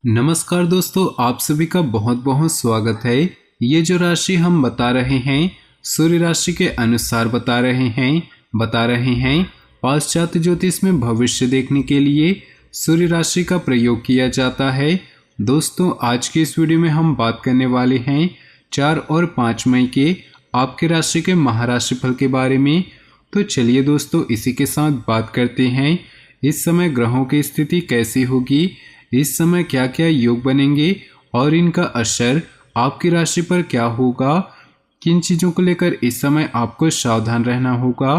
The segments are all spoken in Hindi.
नमस्कार दोस्तों, आप सभी का बहुत बहुत स्वागत है। ये जो राशि हम बता रहे हैं सूर्य राशि के अनुसार बता रहे हैं। पाश्चात्य ज्योतिष में भविष्य देखने के लिए सूर्य राशि का प्रयोग किया जाता है। दोस्तों, आज की इस वीडियो में हम बात करने वाले हैं 4 और 5 मई के आपके राशि के महाराशि फल के बारे में। तो चलिए दोस्तों, इसी के साथ बात करते हैं इस समय ग्रहों की स्थिति कैसी होगी, इस समय क्या क्या योग बनेंगे और इनका असर आपकी राशि पर क्या होगा, किन चीज़ों को लेकर इस समय आपको सावधान रहना होगा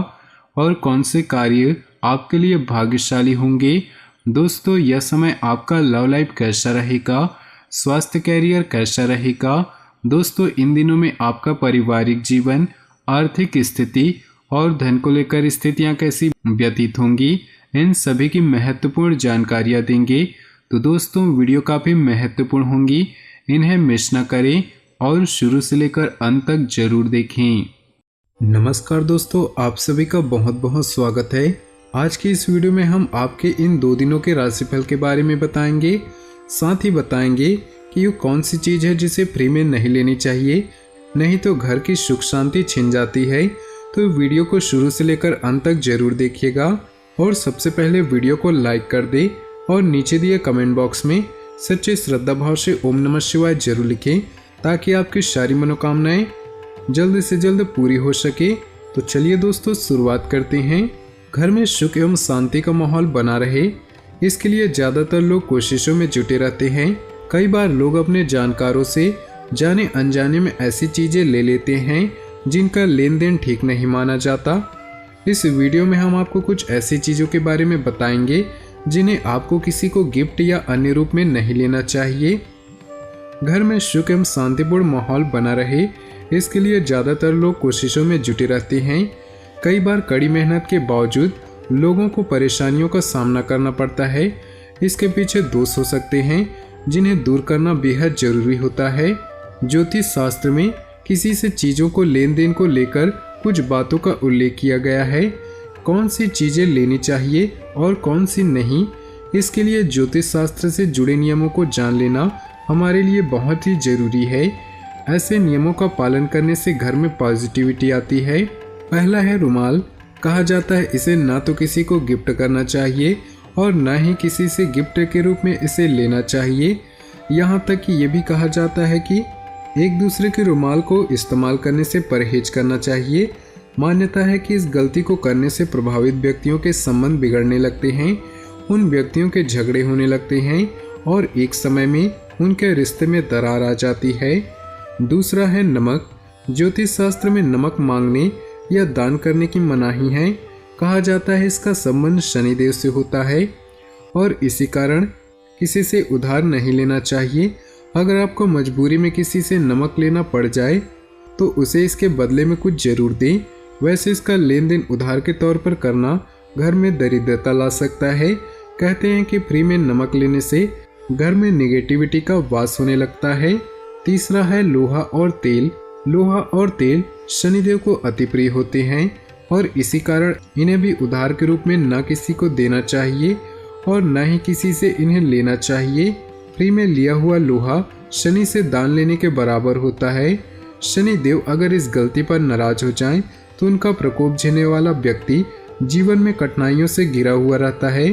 और कौन से कार्य आपके लिए भाग्यशाली होंगे। दोस्तों, यह समय आपका लव लाइफ कैसा रहेगा, स्वास्थ्य कैरियर कैसा रहेगा। दोस्तों, इन दिनों में आपका पारिवारिक जीवन, आर्थिक स्थिति और धन को लेकर स्थितियां कैसी व्यतीत होंगी, इन सभी की महत्वपूर्ण जानकारियां देंगे। तो दोस्तों, वीडियो काफ़ी महत्वपूर्ण होंगी, इन्हें मिस न करें और शुरू से लेकर अंत तक जरूर देखें। नमस्कार दोस्तों, आप सभी का बहुत बहुत स्वागत है। आज की इस वीडियो में हम आपके इन 2 दिनों के राशिफल के बारे में बताएंगे। साथ ही बताएंगे कि ये कौन सी चीज़ है जिसे फ्री में नहीं लेनी चाहिए, नहीं तो घर की सुख शांति छिन जाती है। तो वीडियो को शुरू से लेकर अंत तक जरूर देखिएगा और सबसे पहले वीडियो को लाइक कर दे और नीचे दिए कमेंट बॉक्स में सच्चे श्रद्धा भाव से ओम नमः शिवाय जरूर लिखें, ताकि आपकी सारी मनोकामनाएं जल्द से जल्द पूरी हो सके। तो चलिए दोस्तों, शुरुआत करते हैं। घर में सुख एवं शांति का माहौल बना रहे, इसके लिए ज़्यादातर लोग कोशिशों में जुटे रहते हैं। कई बार लोग अपने जानकारों से जाने अनजाने में ऐसी चीज़ें ले लेते हैं जिनका लेन देन ठीक नहीं माना जाता। इस वीडियो में हम आपको कुछ ऐसी चीज़ों के बारे में बताएंगे जिन्हें आपको किसी को गिफ्ट या अन्य रूप में नहीं लेना चाहिए। घर में सुख एवं शांतिपूर्ण माहौल बना रहे, इसके लिए ज़्यादातर लोग कोशिशों में जुटे रहते हैं। कई बार कड़ी मेहनत के बावजूद लोगों को परेशानियों का सामना करना पड़ता है। इसके पीछे दोष हो सकते हैं जिन्हें दूर करना बेहद जरूरी होता है। ज्योतिष शास्त्र में किसी से चीज़ों को लेन देन को लेकर कुछ बातों का उल्लेख किया गया है। कौन सी चीज़ें लेनी चाहिए और कौन सी नहीं, इसके लिए ज्योतिष शास्त्र से जुड़े नियमों को जान लेना हमारे लिए बहुत ही ज़रूरी है। ऐसे नियमों का पालन करने से घर में पॉजिटिविटी आती है। पहला है रुमाल। कहा जाता है इसे ना तो किसी को गिफ्ट करना चाहिए और ना ही किसी से गिफ्ट के रूप में इसे लेना चाहिए। यहाँ तक कि ये भी कहा जाता है कि एक दूसरे के रुमाल को इस्तेमाल करने से परहेज करना चाहिए। मान्यता है कि इस गलती को करने से प्रभावित व्यक्तियों के संबंध बिगड़ने लगते हैं, उन व्यक्तियों के झगड़े होने लगते हैं और एक समय में उनके रिश्ते में दरार आ जाती है। दूसरा है नमक। ज्योतिष शास्त्र में नमक मांगने या दान करने की मनाही है। कहा जाता है इसका संबंध शनिदेव से होता है और इसी कारण किसी से उधार नहीं लेना चाहिए। अगर आपको मजबूरी में किसी से नमक लेना पड़ जाए तो उसे इसके बदले में कुछ जरूर दें। वैसे इसका लेन देन उधार के तौर पर करना घर में दरिद्रता ला सकता है। कहते हैं कि फ्री में नमक लेने से घर में नेगेटिविटी का वास होने लगता है। तीसरा है लोहा और तेल। लोहा और तेल शनिदेव को अति प्रिय होते हैं और इसी कारण इन्हें भी उधार के रूप में न किसी को देना चाहिए और न ही किसी से इन्हें लेना चाहिए। फ्री में लिया हुआ लोहा शनि से दान लेने के बराबर होता है। शनिदेव अगर इस गलती पर नाराज हो जाएं तो उनका प्रकोप झेलने वाला व्यक्ति जीवन में कठिनाइयों से घिरा हुआ रहता है।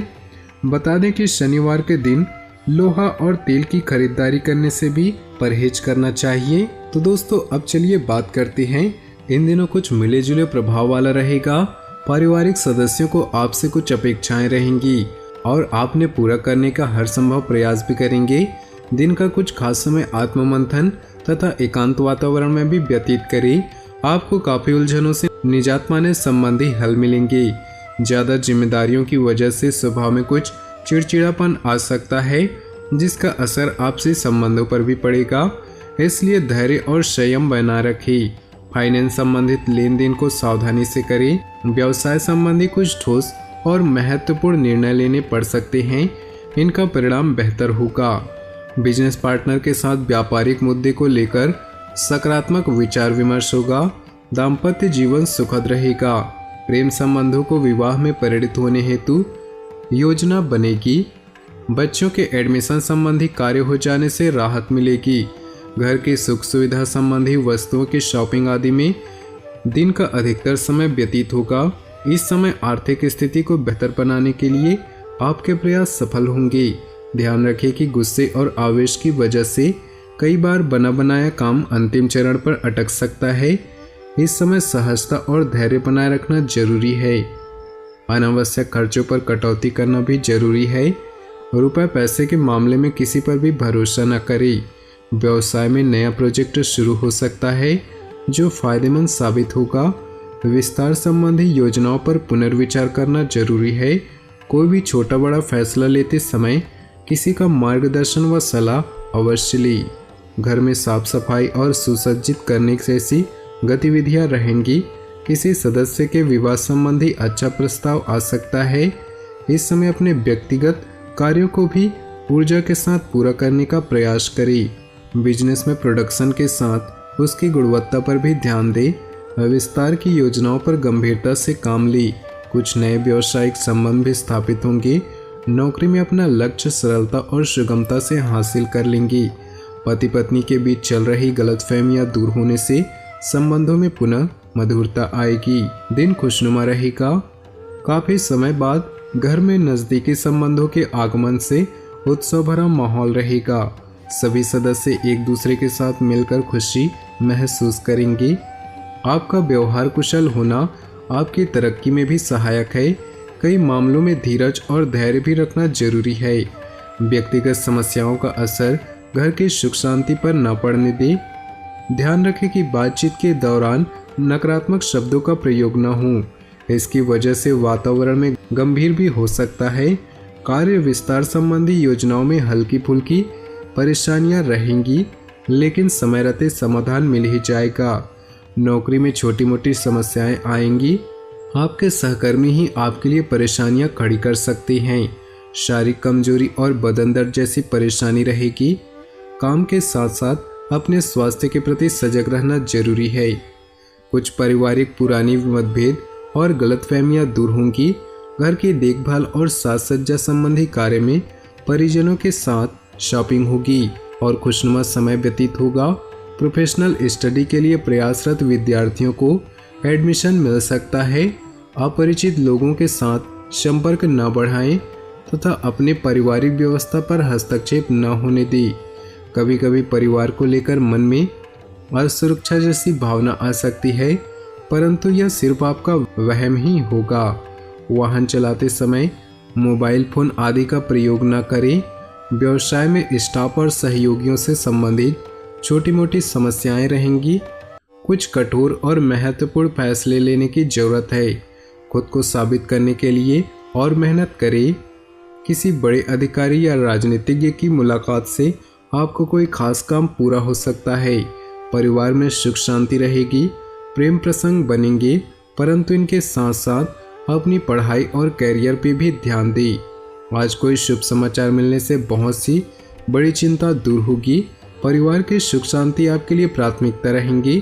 बता दें कि शनिवार के दिन लोहा और तेल की खरीदारी करने से भी परहेज करना चाहिए। तो दोस्तों, अब चलिए बात करते हैं। इन दिनों कुछ मिले जुले प्रभाव वाला रहेगा। पारिवारिक सदस्यों को आपसे कुछ अपेक्षाएं रहेंगी और आपने पूरा करने का हर संभव प्रयास भी करेंगे। दिन का कुछ खास समय आत्ममंथन तथा एकांत वातावरण में भी व्यतीत करें। आपको काफ़ी उलझनों से निजात पाने संबंधी हल मिलेंगे। ज़्यादा जिम्मेदारियों की वजह से स्वभाव में कुछ चिड़चिड़ापन आ सकता है, जिसका असर आपसी संबंधों पर भी पड़ेगा। इसलिए धैर्य और संयम बना रखें। फाइनेंस संबंधित लेन देन को सावधानी से करें। व्यवसाय संबंधी कुछ ठोस और महत्वपूर्ण निर्णय लेने पड़ सकते हैं, इनका परिणाम बेहतर होगा। बिजनेस पार्टनर के साथ व्यापारिक मुद्दे को लेकर सकारात्मक विचार विमर्श होगा। दाम्पत्य जीवन सुखद रहेगा। प्रेम संबंधों को विवाह में परिणित होने हेतु योजना बनेगी। बच्चों के एडमिशन संबंधी कार्य हो जाने से राहत मिलेगी। घर की सुख सुविधा संबंधी वस्तुओं की शॉपिंग आदि में दिन का अधिकतर समय व्यतीत होगा। इस समय आर्थिक स्थिति को बेहतर बनाने के लिए आपके प्रयास सफल होंगे। ध्यान रखें कि गुस्से और आवेश की वजह से कई बार बना बनाया काम अंतिम चरण पर अटक सकता है। इस समय सहजता और धैर्य बनाए रखना जरूरी है। अनावश्यक खर्चों पर कटौती करना भी जरूरी है। रुपए पैसे के मामले में किसी पर भी भरोसा न करें। व्यवसाय में नया प्रोजेक्ट शुरू हो सकता है जो फायदेमंद साबित होगा। विस्तार संबंधी योजनाओं पर पुनर्विचार करना जरूरी है। कोई भी छोटा बड़ा फैसला लेते समय किसी का मार्गदर्शन व सलाह अवश्य लें। घर में साफ सफाई और सुसज्जित करने जैसी गतिविधियां रहेंगी। किसी सदस्य के विवाह संबंधी अच्छा प्रस्ताव आ सकता है। इस समय अपने व्यक्तिगत कार्यों को भी ऊर्जा के साथ पूरा करने का प्रयास करें। बिजनेस में प्रोडक्शन के साथ उसकी गुणवत्ता पर भी ध्यान दें। विस्तार की योजनाओं पर गंभीरता से काम लें। कुछ नए व्यावसायिक संबंध भी स्थापित होंगे। नौकरी में अपना लक्ष्य सरलता और सुगमता से हासिल कर लेंगे। पति पत्नी के बीच चल रही गलतफहमियां दूर होने से संबंधों में पुनः मधुरता आएगी। दिन खुशनुमा रहेगा। काफी समय बाद घर में नजदीकी संबंधों के आगमन से उत्सव भरा माहौल रहेगा। सभी सदस्य एक दूसरे के साथ मिलकर खुशी महसूस करेंगे। आपका व्यवहार कुशल होना आपकी तरक्की में भी सहायक है। कई मामलों में धीरज और धैर्य भी रखना जरूरी है। व्यक्तिगत समस्याओं का असर घर की सुख शांति पर न पड़ने दें। ध्यान रखें कि बातचीत के दौरान नकारात्मक शब्दों का प्रयोग न हो। इसकी वजह से वातावरण में गंभीर भी हो सकता है। कार्य विस्तार संबंधी योजनाओं में हल्की फुल्की परेशानियां रहेंगी, लेकिन समय रहते समाधान मिल ही जाएगा। नौकरी में छोटी मोटी समस्याएं आएंगी। आपके सहकर्मी ही आपके लिए परेशानियां खड़ी कर सकते हैं। शारीरिक कमजोरी और बदन दर्द जैसी परेशानी रहेगी। काम के साथ साथ अपने स्वास्थ्य के प्रति सजग रहना जरूरी है। कुछ पारिवारिक पुरानी मतभेद और गलतफहमियां दूर होंगी। घर की देखभाल और साज सज्जा संबंधी कार्य में परिजनों के साथ शॉपिंग होगी और खुशनुमा समय व्यतीत होगा। प्रोफेशनल स्टडी के लिए प्रयासरत विद्यार्थियों को एडमिशन मिल सकता है। अपरिचित लोगों के साथ संपर्क न बढ़ाएं तथा अपने पारिवारिक व्यवस्था पर हस्तक्षेप न होने दें। कभी कभी परिवार को लेकर मन में असुरक्षा जैसी भावना आ सकती है, परंतु यह सिर्फ आपका वहम ही होगा। वाहन चलाते समय मोबाइल फोन आदि का प्रयोग न करें। व्यवसाय में स्टाफ और सहयोगियों से संबंधित छोटी मोटी समस्याएं रहेंगी। कुछ कठोर और महत्वपूर्ण फैसले लेने की जरूरत है। खुद को साबित करने के लिए और मेहनत करें। किसी बड़े अधिकारी या राजनीतिज्ञ की मुलाकात से आपको कोई खास काम पूरा हो सकता है। परिवार में सुख शांति रहेगी। प्रेम प्रसंग बनेंगे, परंतु इनके साथ साथ अपनी पढ़ाई और कैरियर पे भी ध्यान दें। आज कोई शुभ समाचार मिलने से बहुत सी बड़ी चिंता दूर होगी। परिवार की सुख शांति आपके लिए प्राथमिकता रहेंगी।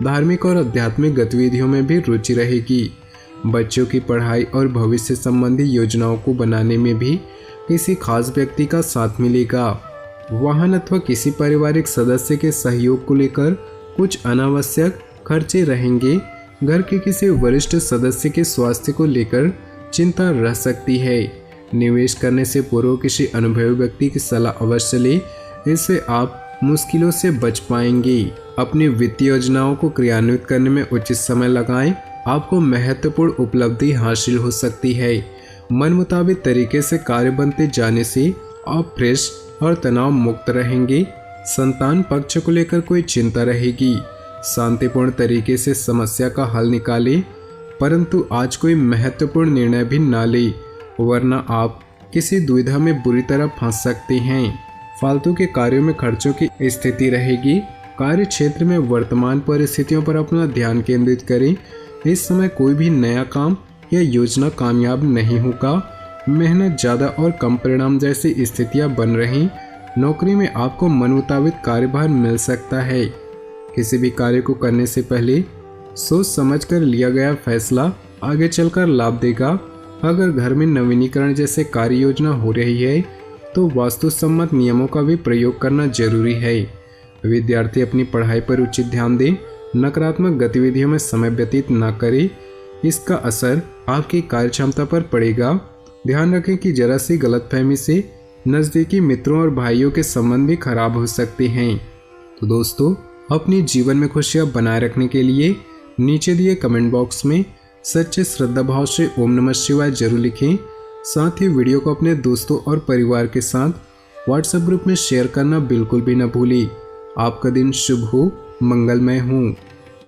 धार्मिक और आध्यात्मिक गतिविधियों में भी रुचि रहेगी। बच्चों की पढ़ाई और भविष्य संबंधी योजनाओं को बनाने में भी किसी खास व्यक्ति का साथ मिलेगा। वाहन अथवा किसी पारिवारिक सदस्य के सहयोग को लेकर कुछ अनावश्यक खर्चे रहेंगे। घर के किसी वरिष्ठ सदस्य के स्वास्थ्य को लेकर चिंता रह सकती है। निवेश करने से पूर्व किसी अनुभवी व्यक्ति की सलाह अवश्य लें। इससे आप मुश्किलों से बच पाएंगे। अपनी वित्तीय योजनाओं को क्रियान्वित करने में उचित समय लगाएं। आपको महत्वपूर्ण उपलब्धि हासिल हो सकती है। मन मुताबिक तरीके से कार्य बनते जाने से आप फ्रेश और तनाव मुक्त रहेंगे। संतान पक्ष को लेकर कोई चिंता रहेगी। शांतिपूर्ण तरीके से समस्या का हल निकालें, परंतु आज कोई महत्वपूर्ण निर्णय भी ना लें, वरना आप किसी दुविधा में बुरी तरह फंस सकते हैं। फालतू के कार्यों में खर्चों की स्थिति रहेगी। कार्य क्षेत्र में वर्तमान परिस्थितियों पर अपना ध्यान केंद्रित करें। इस समय कोई भी नया काम या योजना कामयाब नहीं होगा। मेहनत ज़्यादा और कम परिणाम जैसी स्थितियां बन रही। नौकरी में आपको मन मुताबिक कार्यभार मिल सकता है। किसी भी कार्य को करने से पहले सोच समझकर लिया गया फैसला आगे चलकर लाभ देगा। अगर घर में नवीनीकरण जैसे कार्य योजना हो रही है तो वास्तु सम्मत नियमों का भी प्रयोग करना जरूरी है। विद्यार्थी अपनी पढ़ाई पर उचित ध्यान दें, नकारात्मक गतिविधियों में समय व्यतीत न करें, इसका असर आपकी कार्यक्षमता पर पड़ेगा। ध्यान रखें कि जरा सी गलतफहमी से नज़दीकी मित्रों और भाइयों के संबंध भी खराब हो सकते हैं। तो दोस्तों, अपने जीवन में खुशियां बनाए रखने के लिए नीचे दिए कमेंट बॉक्स में सच्चे श्रद्धा भाव से ओम नमः शिवाय जरूर लिखें। साथ ही वीडियो को अपने दोस्तों और परिवार के साथ व्हाट्सएप ग्रुप में शेयर करना बिल्कुल भी न भूलें। आपका दिन शुभ हो, मंगलमय हो।